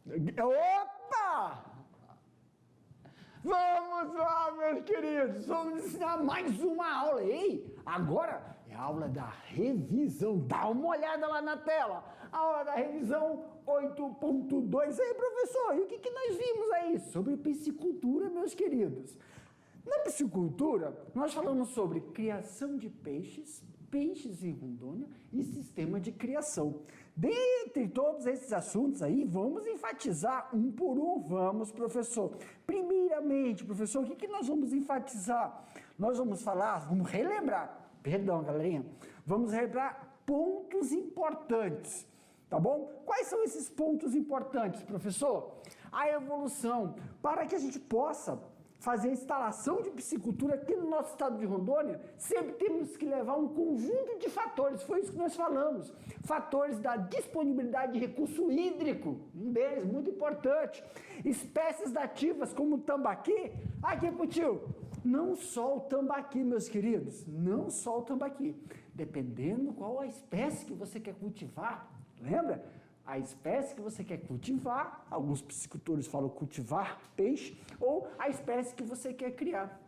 Opa! Vamos lá, meus queridos, vamos ensinar mais uma aula. Ei, agora é a aula da revisão. Dá uma olhada lá na tela. Aula da revisão 8.2. Ei, professor, e o que nós vimos aí sobre piscicultura, meus queridos? Na piscicultura, nós falamos sobre criação de peixes em Rondônia e sistema de criação. Dentre todos esses assuntos aí, vamos enfatizar um por um. Vamos, professor. Primeiramente, professor, o que nós vamos enfatizar? Nós vamos falar, vamos relembrar, perdão, galerinha, vamos relembrar pontos importantes. Tá bom? Quais são esses pontos importantes, professor? A evolução, para que a gente possa fazer a instalação de piscicultura aqui no nosso estado de Rondônia, sempre temos que levar um conjunto de fatores, foi isso que nós falamos, fatores da disponibilidade de recurso hídrico, um deles muito importante, espécies nativas como o tambaqui, aqui pro tio, não só o tambaqui, meus queridos, não só o tambaqui, dependendo qual a espécie que você quer cultivar, lembra? A espécie que você quer cultivar, alguns piscicultores falam cultivar peixe, ou a espécie que você quer criar.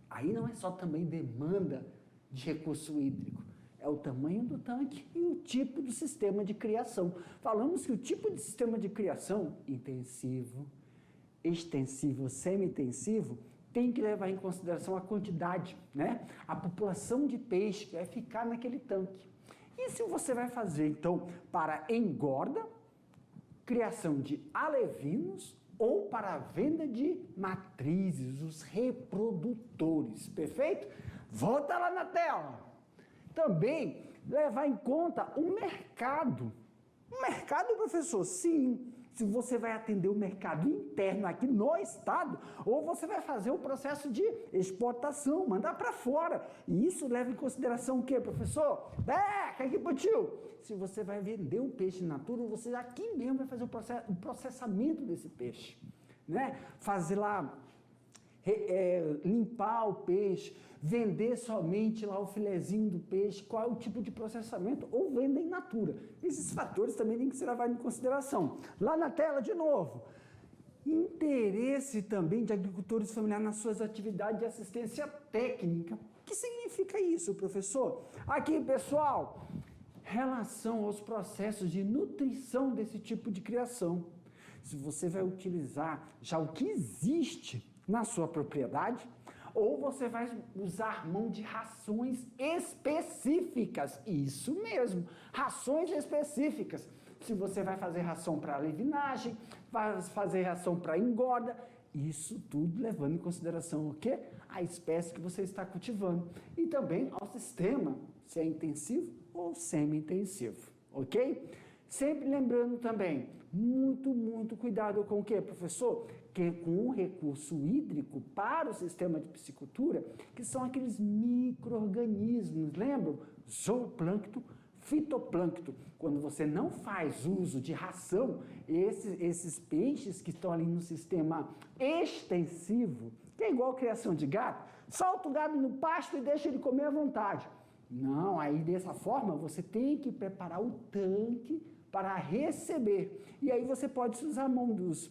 Aí não é só também demanda de recurso hídrico, é o tamanho do tanque e o tipo do sistema de criação. Falamos que o tipo de sistema de criação, intensivo, extensivo, semi-intensivo, tem que levar em consideração a quantidade, né? A população de peixe que vai ficar naquele tanque. E se você vai fazer, então, para engorda, criação de alevinos ou para a venda de matrizes, os reprodutores, perfeito? Volta lá na tela. Também levar em conta o mercado. O mercado, professor, sim. Se você vai atender o mercado interno aqui no estado, ou você vai fazer o processo de exportação, mandar para fora. E isso leva em consideração o quê, professor? Aqui pro tio. Se você vai vender o peixe in natura, você aqui mesmo vai fazer o processamento desse peixe, né? Fazer lá, limpar o peixe, vender somente lá o filezinho do peixe, qual é o tipo de processamento, ou venda in natura. Esses fatores também têm que ser levados em consideração. Lá na tela, de novo, interesse também de agricultores familiares nas suas atividades de assistência técnica. O que significa isso, professor? Aqui, pessoal, relação aos processos de nutrição desse tipo de criação. Se você vai utilizar já o que existe na sua propriedade, ou você vai usar mão de rações específicas, isso mesmo, rações específicas. Se você vai fazer ração para levinagem, vai fazer ração para engorda, isso tudo levando em consideração o quê? A espécie que você está cultivando e também ao sistema, se é intensivo ou semi-intensivo, ok? Sempre lembrando também, muito cuidado com o quê, professor? Que com o recurso hídrico para o sistema de piscicultura, que são aqueles micro-organismos, lembram? Zooplâncton, fitoplâncton. Quando você não faz uso de ração, esses peixes que estão ali no sistema extensivo, que é igual a criação de gato, solta o gado no pasto e deixa ele comer à vontade. Não, aí dessa forma você tem que preparar o tanque para receber. E aí você pode usar a mão dos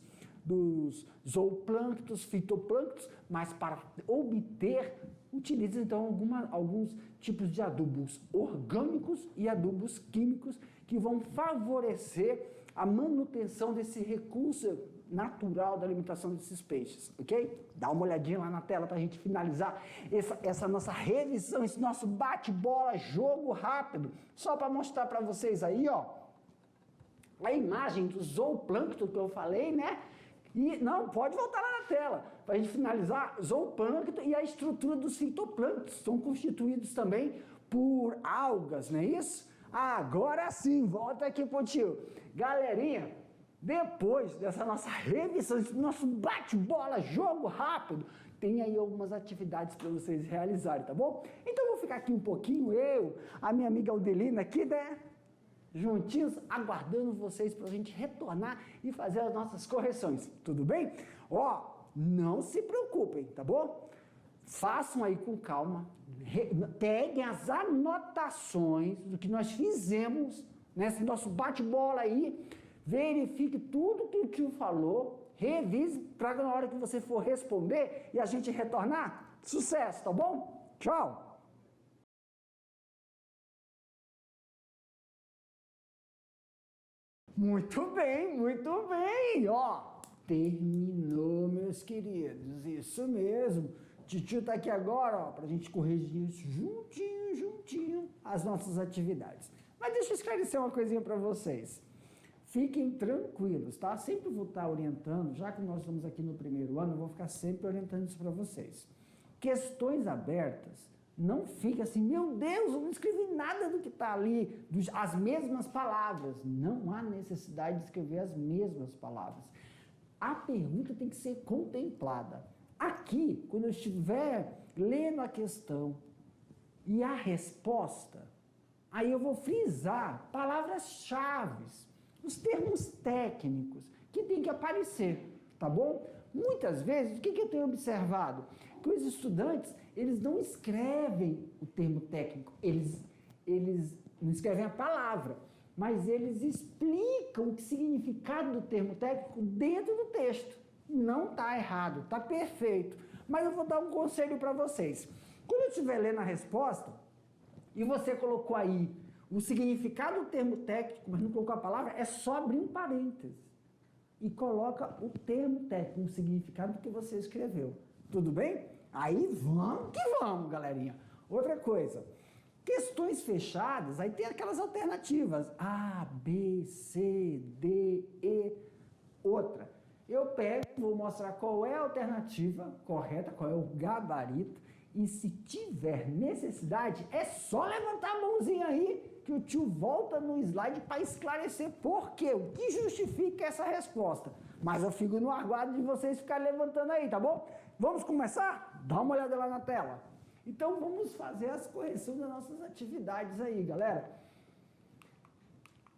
zooplânctons, fitoplânctons, mas para obter, utiliza então alguns tipos de adubos orgânicos e adubos químicos que vão favorecer a manutenção desse recurso natural da alimentação desses peixes, ok? Dá uma olhadinha lá na tela para a gente finalizar essa nossa revisão, esse nosso bate-bola, jogo rápido, só para mostrar para vocês aí, ó, a imagem do zooplâncton que eu falei, né? E não, pode voltar lá na tela, para a gente finalizar, zooplâncton e a estrutura dos fitoplânctons, são constituídos também por algas, não é isso? Agora sim, volta aqui pro tio. Galerinha, depois dessa nossa revisão, esse nosso bate-bola, jogo rápido, tem aí algumas atividades para vocês realizarem, tá bom? Então eu vou ficar aqui um pouquinho, a minha amiga Aldelina aqui, né? Juntinhos, aguardando vocês para a gente retornar e fazer as nossas correções, tudo bem? Ó, não se preocupem, tá bom? Façam aí com calma, peguem as anotações do que nós fizemos nesse nosso bate-bola aí, verifique tudo que o tio falou, revise para na hora que você for responder e a gente retornar. Sucesso, tá bom? Tchau! Muito bem, ó. Terminou, meus queridos, isso mesmo. Titio tá aqui agora, ó, pra gente corrigir isso juntinho, as nossas atividades. Mas deixa eu esclarecer uma coisinha para vocês. Fiquem tranquilos, tá? Sempre vou estar orientando, já que nós estamos aqui no primeiro ano, eu vou ficar sempre orientando isso para vocês. Questões abertas, não fica assim, meu Deus, eu não escrevi nada do que está ali, as mesmas palavras. Não há necessidade de escrever as mesmas palavras. A pergunta tem que ser contemplada. Aqui, quando eu estiver lendo a questão e a resposta, aí eu vou frisar palavras-chave, os termos técnicos que tem que aparecer, tá bom? Muitas vezes, o que eu tenho observado? Que os estudantes, eles não escrevem o termo técnico, eles não escrevem a palavra, mas eles explicam o significado do termo técnico dentro do texto. Não está errado, está perfeito. Mas eu vou dar um conselho para vocês. Quando eu estiver lendo a resposta, e você colocou aí o significado do termo técnico, mas não colocou a palavra, é só abrir um parêntese e coloca o termo técnico, o significado que você escreveu. Tudo bem? Aí vamos que vamos, galerinha. Outra coisa, questões fechadas, aí tem aquelas alternativas, A, B, C, D, E, outra. Eu pego, vou mostrar qual é a alternativa correta, qual é o gabarito, e se tiver necessidade, é só levantar a mãozinha aí, que o tio volta no slide para esclarecer por quê, o que justifica essa resposta. Mas eu fico no aguardo de vocês ficarem levantando aí, tá bom? Vamos começar? Dá uma olhada lá na tela. Então vamos fazer as correções das nossas atividades aí, galera.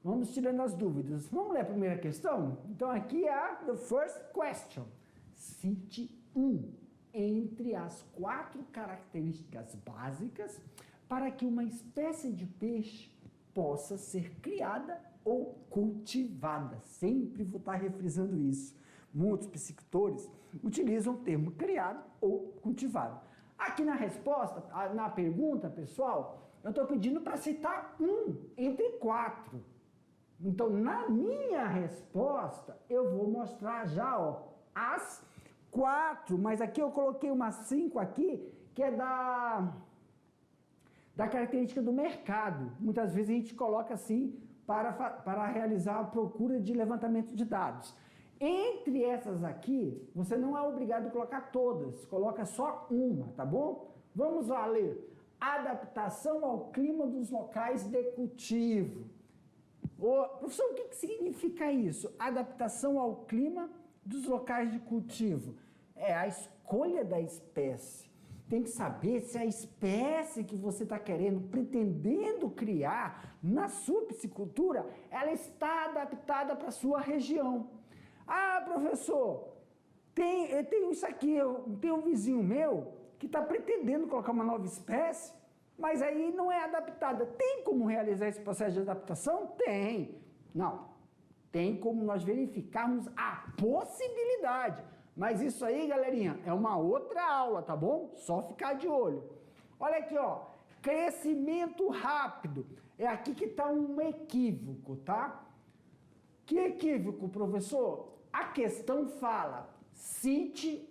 Vamos tirando as dúvidas. Vamos ler a primeira questão? Então aqui é a the first question. Cite entre as 4 características básicas para que uma espécie de peixe possa ser criada ou cultivada. Sempre vou estar refrisando isso. Muitos piscicultores utilizam o termo criado ou cultivado. Aqui na resposta, na pergunta, pessoal, eu estou pedindo para citar entre 4. Então, na minha resposta, eu vou mostrar já, ó, as 4, mas aqui eu coloquei umas 5 aqui, que é da característica do mercado. Muitas vezes a gente coloca assim para realizar a procura de levantamento de dados. Entre essas aqui, você não é obrigado a colocar todas, coloca só uma, tá bom? Vamos lá ler. Adaptação ao clima dos locais de cultivo. Professor, o que significa isso? Adaptação ao clima dos locais de cultivo. É a escolha da espécie. Tem que saber se a espécie que você está querendo, pretendendo criar na sua piscicultura, ela está adaptada para a sua região. Ah, professor, eu tenho isso aqui, tem um vizinho meu que está pretendendo colocar uma nova espécie, mas aí não é adaptada. Tem como realizar esse processo de adaptação? Tem. Não. Tem como nós verificarmos a possibilidade. Mas isso aí, galerinha, é uma outra aula, tá bom? Só ficar de olho. Olha aqui, ó. Crescimento rápido. É aqui que está um equívoco, tá? Que equívoco, professor? A questão fala, cite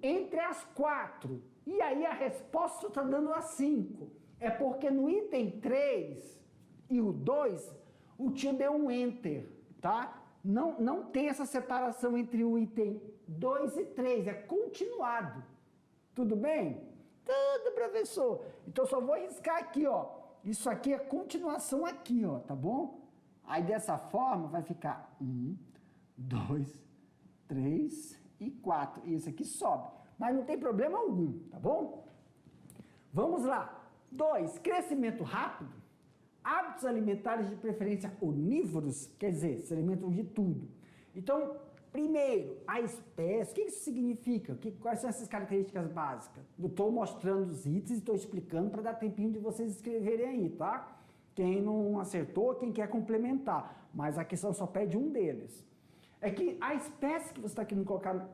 entre as 4. E aí a resposta está dando a 5. É porque no item 3 e o 2, o tio deu um enter, tá? Não tem essa separação entre o item 2 e 3, é continuado. Tudo bem? Tudo, professor. Então só vou riscar aqui, ó. Isso aqui é continuação aqui, ó, tá bom? Aí dessa forma vai ficar 1, 2, 3 e 4. Isso aqui sobe. Mas não tem problema algum, tá bom? Vamos lá. 2, crescimento rápido. Hábitos alimentares de preferência onívoros, quer dizer, se alimentam de tudo. Então, primeiro, a espécie. O que isso significa? Quais são essas características básicas? Eu estou mostrando os itens e estou explicando para dar tempinho de vocês escreverem aí, tá? Quem não acertou, quem quer complementar. Mas a questão só pede um deles. É que a espécie que você está querendo colocar,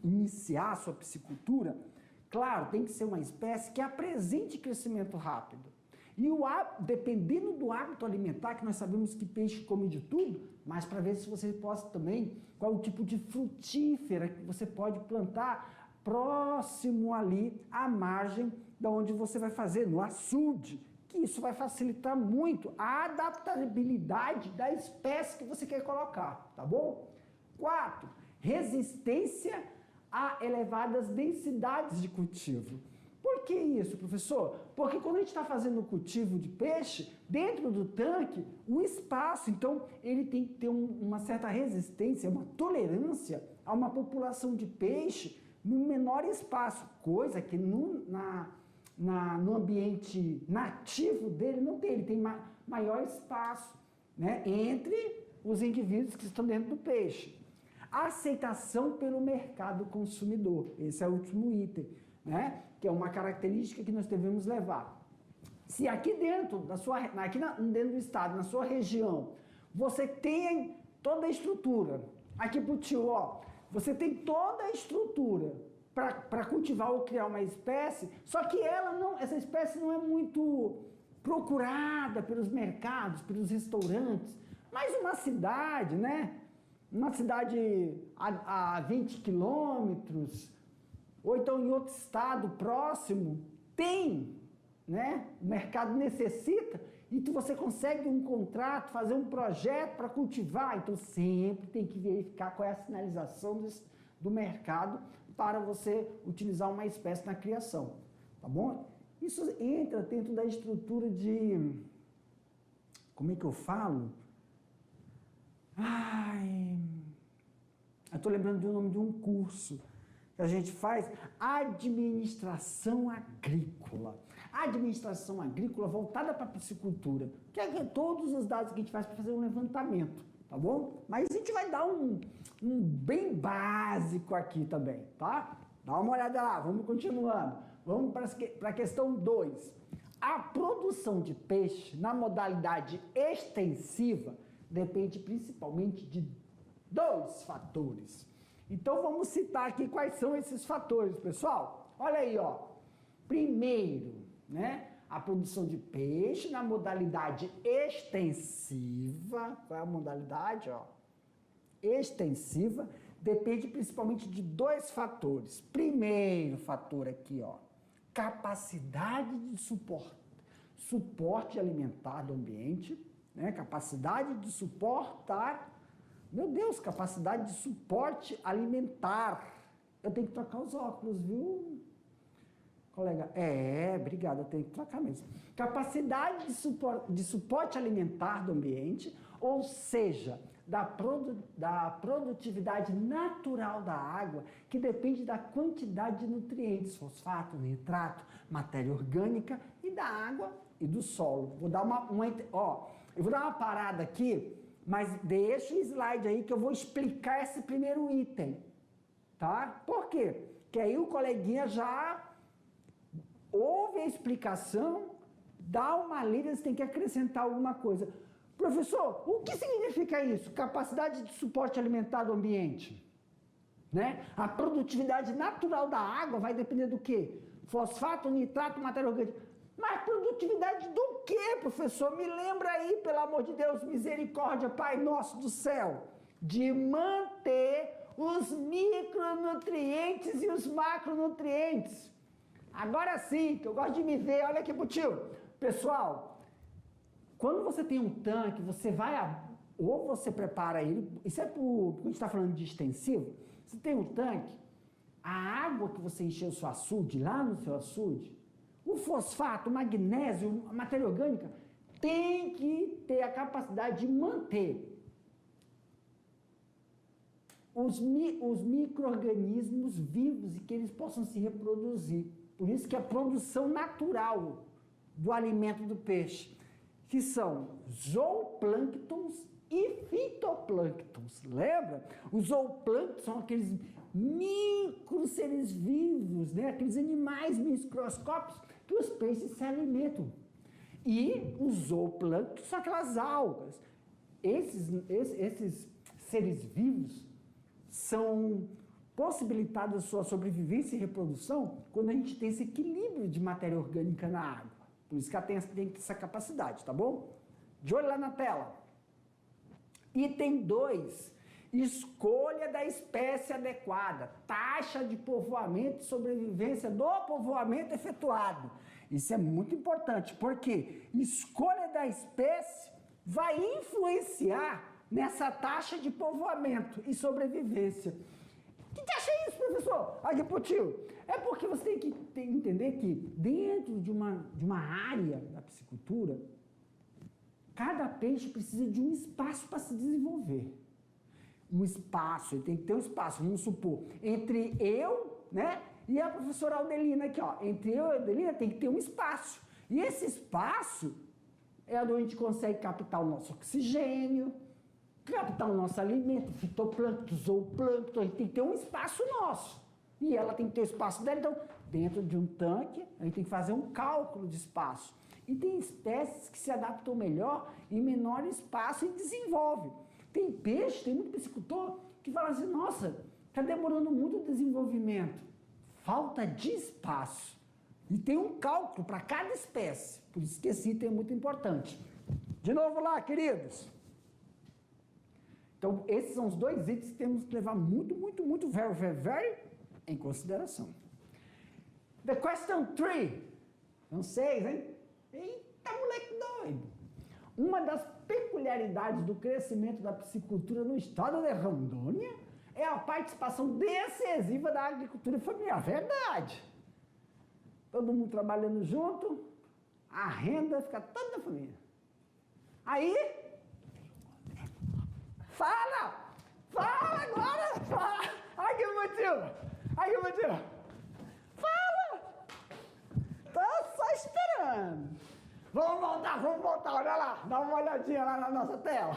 iniciar a sua piscicultura, claro, tem que ser uma espécie que apresente crescimento rápido. E dependendo do hábito alimentar, que nós sabemos que peixe come de tudo, mas para ver se você possa também, qual é o tipo de frutífera que você pode plantar próximo ali à margem da onde você vai fazer, no açude, que isso vai facilitar muito a adaptabilidade da espécie que você quer colocar, tá bom? 4, resistência a elevadas densidades de cultivo. Por que isso, professor? Porque quando a gente está fazendo o cultivo de peixe, dentro do tanque, o espaço, então, ele tem que ter uma certa resistência, uma tolerância a uma população de peixe no menor espaço, coisa que no ambiente nativo dele não tem, ele tem maior espaço, né, entre os indivíduos que estão dentro do peixe. A aceitação pelo mercado consumidor, esse é o último item, né, que é uma característica que nós devemos levar. Se aqui dentro, dentro do estado, na sua região, você tem toda a estrutura, aqui pro tio, ó, você tem toda a estrutura para cultivar ou criar uma espécie, só que essa espécie não é muito procurada pelos mercados, pelos restaurantes, mas uma cidade, né? Uma cidade a 20 quilômetros, ou então em outro estado próximo, tem, né? O mercado necessita, e você consegue um contrato, fazer um projeto para cultivar, então sempre tem que verificar qual é a sinalização do mercado para você utilizar uma espécie na criação, tá bom? Isso entra dentro da estrutura de, como é que eu falo? Eu estou lembrando do nome de um curso que a gente faz, administração agrícola. Administração agrícola voltada para a piscicultura, que é todos os dados que a gente faz para fazer um levantamento, tá bom? Mas a gente vai dar um bem básico aqui também, tá? Dá uma olhada lá, vamos continuando. Vamos para a questão 2. A produção de peixe na modalidade extensiva depende principalmente de 2 fatores. Então vamos citar aqui quais são esses fatores, pessoal. Olha aí, ó. Primeiro, né? A produção de peixe na modalidade extensiva. Qual é a modalidade, ó? Extensiva depende principalmente de 2 fatores. Primeiro fator aqui, ó. Capacidade de suporte alimentar do ambiente, né? Capacidade de suportar, meu Deus, capacidade de suporte alimentar. Eu tenho que trocar os óculos, viu, colega? Obrigado, eu tenho que trocar mesmo. Capacidade de suporte alimentar do ambiente, ou seja, da produtividade natural da água, que depende da quantidade de nutrientes, fosfato, nitrato, matéria orgânica e da água e do solo. Vou dar eu vou dar uma parada aqui, mas deixa o slide aí que eu vou explicar esse primeiro item, tá? Por quê? Que aí o coleguinha já ouve a explicação, dá uma lida, você tem que acrescentar alguma coisa. Professor, o que significa isso? Capacidade de suporte alimentar do ambiente, né? A produtividade natural da água vai depender do quê? Fosfato, nitrato, matéria orgânica. Mas produtividade do quê, professor? Me lembra aí, pelo amor de Deus, misericórdia, Pai nosso do céu, de manter os micronutrientes e os macronutrientes. Agora sim, que eu gosto de me ver, olha aqui pro tio. Pessoal, quando você tem um tanque, você vai, ou você prepara ele, isso é quando a gente está falando de extensivo, você tem um tanque, a água que você encheu o seu açude, lá no seu açude, o fosfato, o magnésio, a matéria orgânica, tem que ter a capacidade de manter os micro-organismos vivos e que eles possam se reproduzir. Por isso que a produção natural do alimento do peixe, que são zooplânctons e fitoplânctons. Lembra? Os zooplânctons são aqueles micro seres vivos, né? Aqueles animais microscópicos que os peixes se alimentam. E o zooplâncton são aquelas algas. Esses seres vivos são possibilitados a sua sobrevivência e reprodução quando a gente tem esse equilíbrio de matéria orgânica na água. Por isso que ela tem essa capacidade, tá bom? De olho lá na tela. Item 2. Escolha da espécie adequada. Taxa de povoamento e sobrevivência do povoamento efetuado. Isso é muito importante, porque escolha da espécie vai influenciar nessa taxa de povoamento e sobrevivência. O que acha isso, professor? Aqui pro tio. É porque você tem que entender que dentro de uma área da piscicultura, cada peixe precisa de um espaço para se desenvolver. Um espaço, ele tem que ter um espaço, vamos supor, entre eu, né, e a professora Aldelina aqui, ó. Entre eu e a Aldelina tem que ter um espaço. E esse espaço é onde a gente consegue captar o nosso oxigênio, captar o nosso alimento, fitoplâncton, zooplâncton, a gente tem que ter um espaço nosso. E ela tem que ter o espaço dela, então, dentro de um tanque, a gente tem que fazer um cálculo de espaço. E tem espécies que se adaptam melhor em menor espaço e desenvolvem. Tem peixe, tem muito piscicultor que fala assim, nossa, está demorando muito o desenvolvimento. Falta de espaço. E tem um cálculo para cada espécie. Por isso que esse item é muito importante. De novo lá, queridos. Então, esses são os dois itens que temos que levar muito, very em consideração. The question 3. São 6, hein? Eita, moleque doido. Uma das peculiaridades do crescimento da piscicultura no estado de Rondônia é a participação decisiva da agricultura familiar. Verdade. Todo mundo trabalhando junto, a renda fica toda da família. Aí, fala agora, fala. Ai, que motivo. Fala. Tô só esperando. Vamos voltar, olha lá, dá uma olhadinha lá na nossa tela.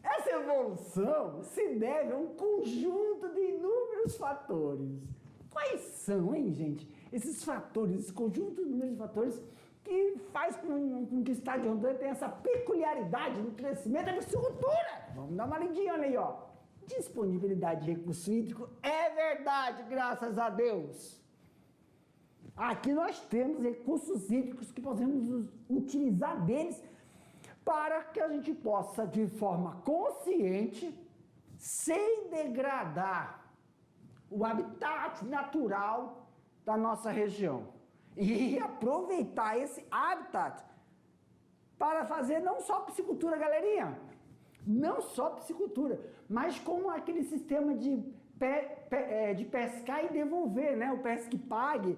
Essa evolução se deve a um conjunto de inúmeros fatores. Quais são, hein, gente? Esses fatores, esse conjunto de inúmeros fatores que faz com que o estado de Rondônia tenha essa peculiaridade no crescimento da piscicultura. Vamos dar uma lidinha ali, ó. Disponibilidade de recurso hídrico é verdade, graças a Deus. Aqui nós temos recursos hídricos que podemos utilizar deles para que a gente possa, de forma consciente, sem degradar o habitat natural da nossa região e aproveitar esse habitat para fazer não só piscicultura, galerinha, não só piscicultura, mas com aquele sistema de pescar e devolver, né? O pesca e pague,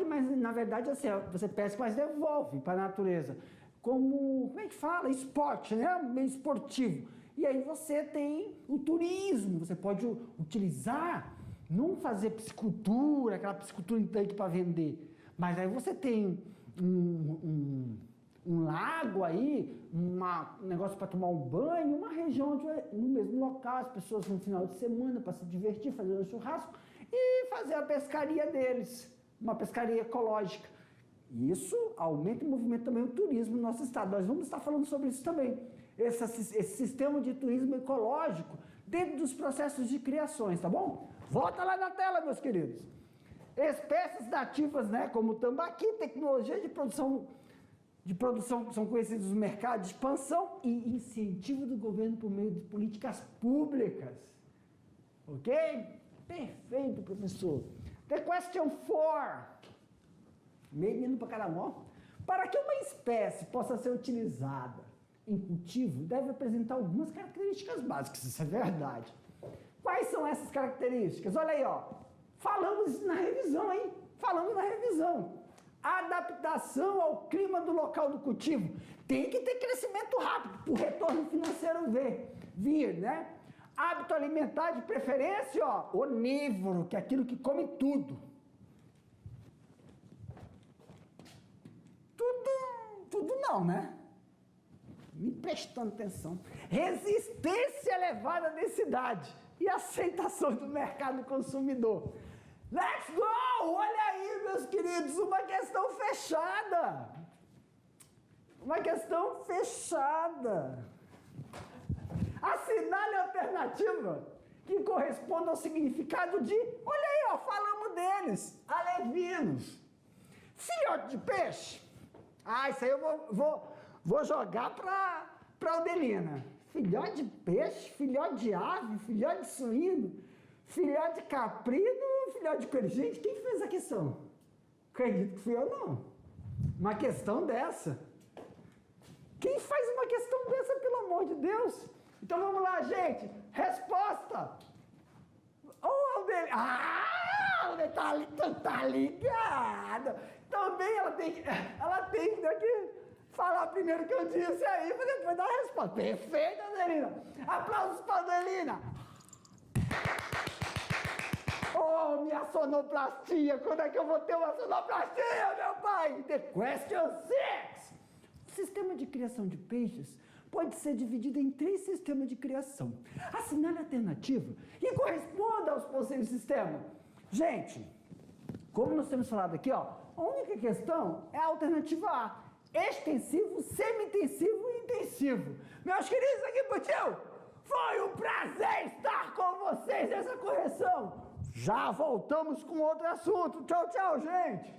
mas na verdade assim, você pesca, mas devolve para a natureza. Como é que fala? Esporte, né? Meio esportivo. E aí você tem o turismo, você pode utilizar, não fazer piscicultura, aquela piscicultura em tanque para vender, mas aí você tem um lago aí, um negócio para tomar um banho, uma região onde no mesmo local as pessoas no final de semana para se divertir, fazer um churrasco e fazer a pescaria deles, uma pescaria ecológica. Isso aumenta e movimenta também o turismo no nosso estado. Nós vamos estar falando sobre isso também. Esse sistema de turismo ecológico dentro dos processos de criações, tá bom? Volta lá na tela, meus queridos. Espécies nativas, né, como o tambaqui, tecnologia de produção que são conhecidos no mercado de expansão e incentivo do governo por meio de políticas públicas. Ok? Perfeito, professor. The question 4. Meio para cada mão. Para que uma espécie possa ser utilizada em cultivo, deve apresentar algumas características básicas, isso é verdade. Quais são essas características? Olha aí, ó. Falamos na revisão, hein? Falamos na revisão. Adaptação ao clima do local do cultivo. Tem que ter crescimento rápido, para o retorno financeiro vir, né? Hábito alimentar de preferência, ó, onívoro, que é aquilo que come tudo. Tudo não, né? Me prestando atenção. Resistência elevada à densidade e aceitação do mercado consumidor. Let's go! Olha aí, meus queridos, uma questão fechada. Uma questão fechada. Assinale a alternativa que corresponde ao significado de, olha aí, ó, falamos deles, alevinos. Filhote de peixe. Isso aí eu vou jogar para Odelina. Filhote de peixe, filhote de ave, filhote de suíno, filhote de caprino, filhote de coelho. Gente, quem fez a questão? Acredito que fui eu, não. Uma questão dessa. Quem faz uma questão dessa, pelo amor de Deus? Então vamos lá, gente. Resposta. Tá ligada. Também ela tem que falar primeiro o que eu disse aí, para depois dar a resposta. Perfeito, Adelina. Aplausos para Adelina. Oh, minha sonoplastia. Quando é que eu vou ter uma sonoplastia, meu pai? The question 6. O sistema de criação de peixes pode ser dividido em 3 sistemas de criação. Assinale a alternativa e corresponda aos possíveis sistemas. Gente, como nós temos falado aqui, ó, a única questão é a alternativa A. Extensivo, semi-intensivo e intensivo. Meus queridos aqui pro tio, foi um prazer estar com vocês nessa correção. Já voltamos com outro assunto. Tchau, tchau, gente.